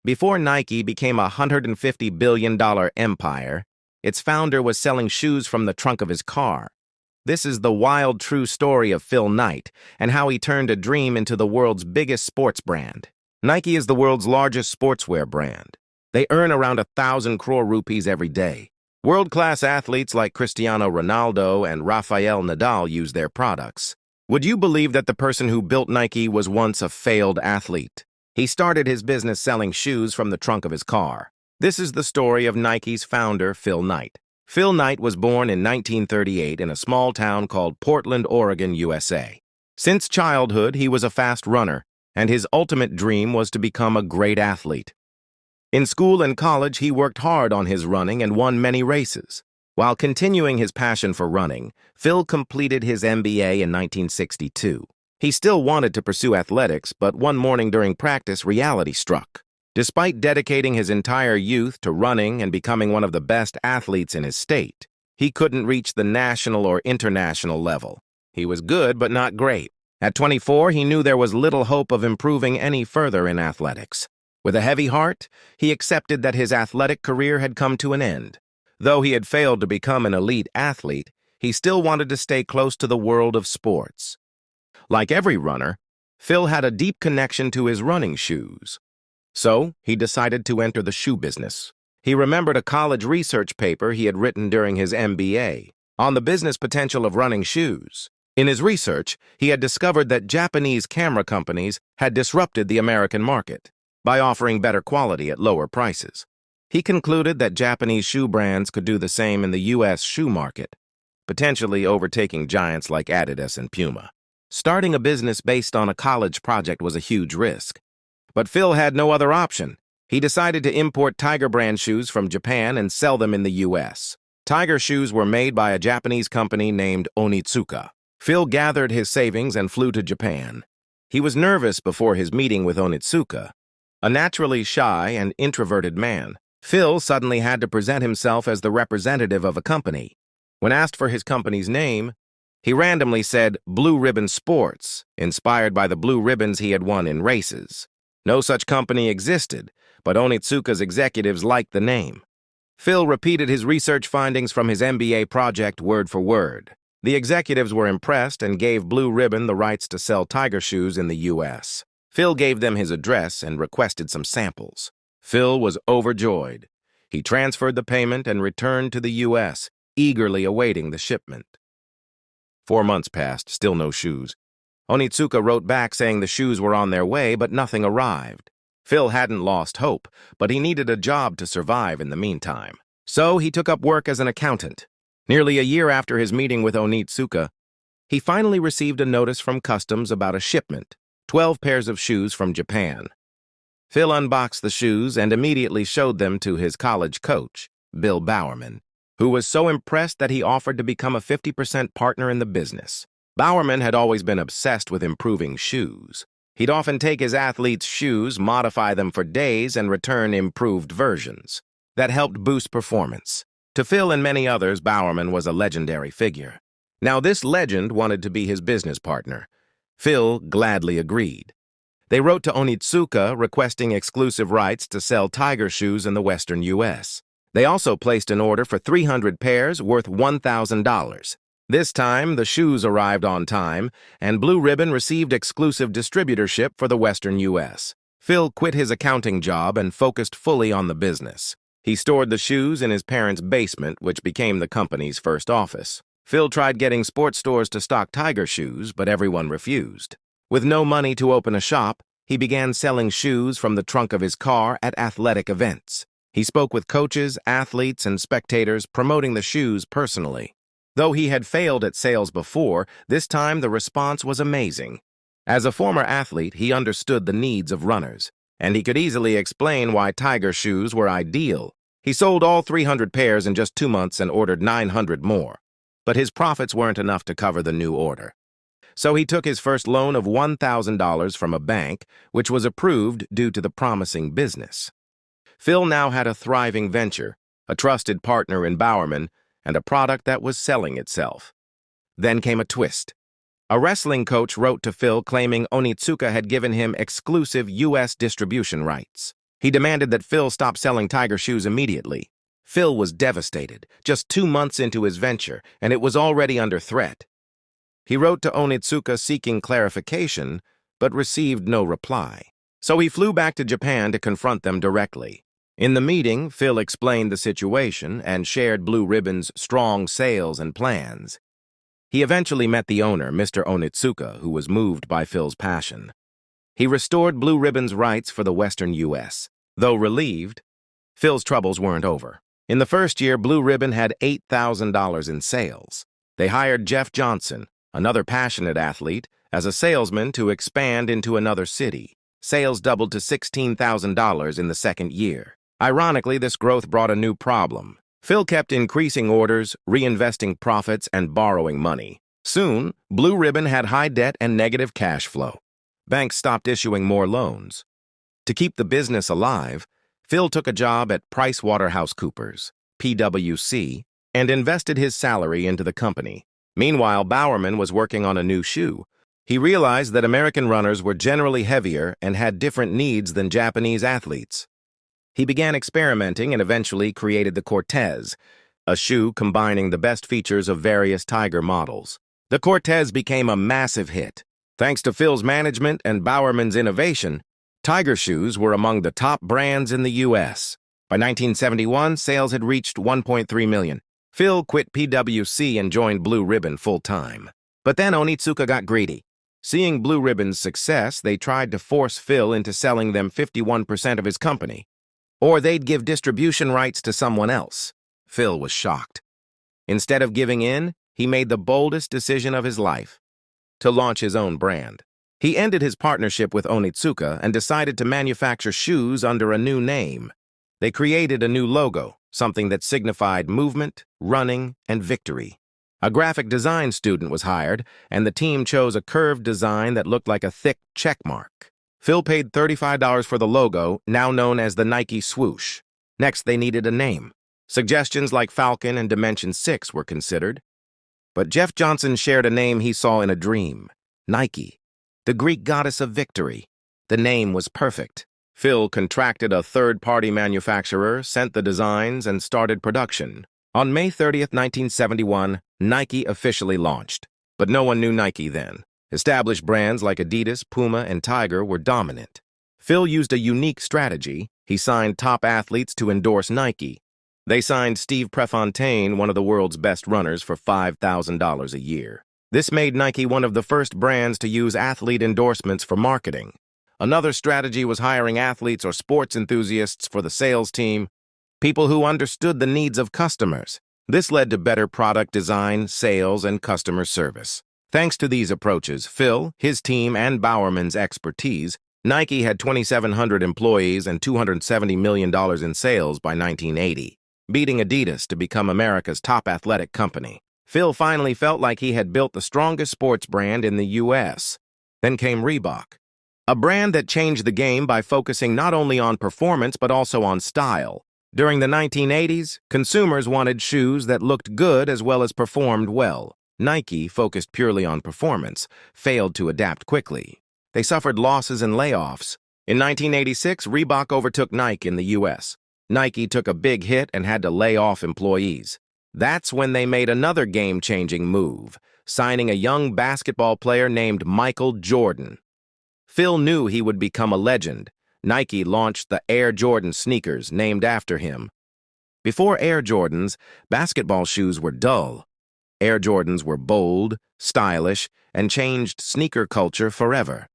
Before Nike became a $150 billion empire, its founder was selling shoes from the trunk of his car. This is the wild, true story of Phil Knight and how he turned a dream into the world's biggest sports brand. Nike is the world's largest sportswear brand. They earn around 1,000 crore rupees every day. World-class athletes like Cristiano Ronaldo and Rafael Nadal use their products. Would you believe that the person who built Nike was once a failed athlete? He started his business selling shoes from the trunk of his car. This is the story of Nike's founder, Phil Knight. Phil Knight was born in 1938 in a small town called Portland, Oregon, USA. Since childhood, he was a fast runner, and his ultimate dream was to become a great athlete. In school and college, he worked hard on his running and won many races. While continuing his passion for running, Phil completed his MBA in 1962. He still wanted to pursue athletics, but one morning during practice, reality struck. Despite dedicating his entire youth to running and becoming one of the best athletes in his state, he couldn't reach the national or international level. He was good, but not great. At 24, he knew there was little hope of improving any further in athletics. With a heavy heart, he accepted that his athletic career had come to an end. Though he had failed to become an elite athlete, he still wanted to stay close to the world of sports. Like every runner, Phil had a deep connection to his running shoes. So, he decided to enter the shoe business. He remembered a college research paper he had written during his MBA on the business potential of running shoes. In his research, he had discovered that Japanese camera companies had disrupted the American market by offering better quality at lower prices. He concluded that Japanese shoe brands could do the same in the U.S. shoe market, potentially overtaking giants like Adidas and Puma. Starting a business based on a college project was a huge risk. But Phil had no other option. He decided to import Tiger brand shoes from Japan and sell them in the U.S. Tiger shoes were made by a Japanese company named Onitsuka. Phil gathered his savings and flew to Japan. He was nervous before his meeting with Onitsuka. A naturally shy and introverted man, Phil suddenly had to present himself as the representative of a company. When asked for his company's name, he randomly said Blue Ribbon Sports, inspired by the blue ribbons he had won in races. No such company existed, but Onitsuka's executives liked the name. Phil repeated his research findings from his MBA project word for word. The executives were impressed and gave Blue Ribbon the rights to sell Tiger shoes in the U.S. Phil gave them his address and requested some samples. Phil was overjoyed. He transferred the payment and returned to the U.S., eagerly awaiting the shipment. 4 months passed, still no shoes. Onitsuka wrote back saying the shoes were on their way, but nothing arrived. Phil hadn't lost hope, but he needed a job to survive in the meantime. So he took up work as an accountant. Nearly a year after his meeting with Onitsuka, he finally received a notice from customs about a shipment, 12 pairs of shoes from Japan. Phil unboxed the shoes and immediately showed them to his college coach, Bill Bowerman, who was so impressed that he offered to become a 50% partner in the business. Bowerman had always been obsessed with improving shoes. He'd often take his athletes' shoes, modify them for days, and return improved versions. That helped boost performance. To Phil and many others, Bowerman was a legendary figure. Now this legend wanted to be his business partner. Phil gladly agreed. They wrote to Onitsuka requesting exclusive rights to sell Tiger shoes in the western U.S. They also placed an order for 300 pairs worth $1,000. This time, the shoes arrived on time, and Blue Ribbon received exclusive distributorship for the western U.S. Phil quit his accounting job and focused fully on the business. He stored the shoes in his parents' basement, which became the company's first office. Phil tried getting sports stores to stock Tiger shoes, but everyone refused. With no money to open a shop, he began selling shoes from the trunk of his car at athletic events. He spoke with coaches, athletes, and spectators, promoting the shoes personally. Though he had failed at sales before, this time the response was amazing. As a former athlete, he understood the needs of runners, and he could easily explain why Tiger shoes were ideal. He sold all 300 pairs in just 2 months and ordered 900 more. But his profits weren't enough to cover the new order. So he took his first loan of $1,000 from a bank, which was approved due to the promising business. Phil now had a thriving venture, a trusted partner in Bowerman, and a product that was selling itself. Then came a twist. A wrestling coach wrote to Phil claiming Onitsuka had given him exclusive U.S. distribution rights. He demanded that Phil stop selling Tiger shoes immediately. Phil was devastated, just 2 months into his venture, and it was already under threat. He wrote to Onitsuka seeking clarification, but received no reply. So he flew back to Japan to confront them directly. In the meeting, Phil explained the situation and shared Blue Ribbon's strong sales and plans. He eventually met the owner, Mr. Onitsuka, who was moved by Phil's passion. He restored Blue Ribbon's rights for the Western U.S. Though relieved, Phil's troubles weren't over. In the first year, Blue Ribbon had $8,000 in sales. They hired Jeff Johnson, another passionate athlete, as a salesman to expand into another city. Sales doubled to $16,000 in the second year. Ironically, this growth brought a new problem. Phil kept increasing orders, reinvesting profits, and borrowing money. Soon, Blue Ribbon had high debt and negative cash flow. Banks stopped issuing more loans. To keep the business alive, Phil took a job at PricewaterhouseCoopers, PwC, and invested his salary into the company. Meanwhile, Bowerman was working on a new shoe. He realized that American runners were generally heavier and had different needs than Japanese athletes. He began experimenting and eventually created the Cortez, a shoe combining the best features of various Tiger models. The Cortez became a massive hit. Thanks to Phil's management and Bowerman's innovation, Tiger shoes were among the top brands in the U.S. By 1971, sales had reached 1.3 million. Phil quit PwC and joined Blue Ribbon full-time. But then Onitsuka got greedy. Seeing Blue Ribbon's success, they tried to force Phil into selling them 51% of his company, or they'd give distribution rights to someone else. Phil was shocked. Instead of giving in, he made the boldest decision of his life: to launch his own brand. He ended his partnership with Onitsuka and decided to manufacture shoes under a new name. They created a new logo, something that signified movement, running, and victory. A graphic design student was hired, and the team chose a curved design that looked like a thick check mark. Phil paid $35 for the logo, now known as the Nike Swoosh. Next, they needed a name. Suggestions like Falcon and Dimension 6 were considered. But Jeff Johnson shared a name he saw in a dream: Nike, the Greek goddess of victory. The name was perfect. Phil contracted a third-party manufacturer, sent the designs, and started production. On May 30th, 1971, Nike officially launched. But no one knew Nike then. Established brands like Adidas, Puma, and Tiger were dominant. Phil used a unique strategy. He signed top athletes to endorse Nike. They signed Steve Prefontaine, one of the world's best runners, for $5,000 a year. This made Nike one of the first brands to use athlete endorsements for marketing. Another strategy was hiring athletes or sports enthusiasts for the sales team, people who understood the needs of customers. This led to better product design, sales, and customer service. Thanks to these approaches, Phil, his team, and Bowerman's expertise, Nike had 2,700 employees and $270 million in sales by 1980, beating Adidas to become America's top athletic company. Phil finally felt like he had built the strongest sports brand in the U.S. Then came Reebok, a brand that changed the game by focusing not only on performance but also on style. During the 1980s, consumers wanted shoes that looked good as well as performed well. Nike, focused purely on performance, failed to adapt quickly. They suffered losses and layoffs. In 1986, Reebok overtook Nike in the U.S. Nike took a big hit and had to lay off employees. That's when they made another game-changing move, signing a young basketball player named Michael Jordan. Phil knew he would become a legend. Nike launched the Air Jordan sneakers, named after him. Before Air Jordans, basketball shoes were dull. Air Jordans were bold, stylish, and changed sneaker culture forever.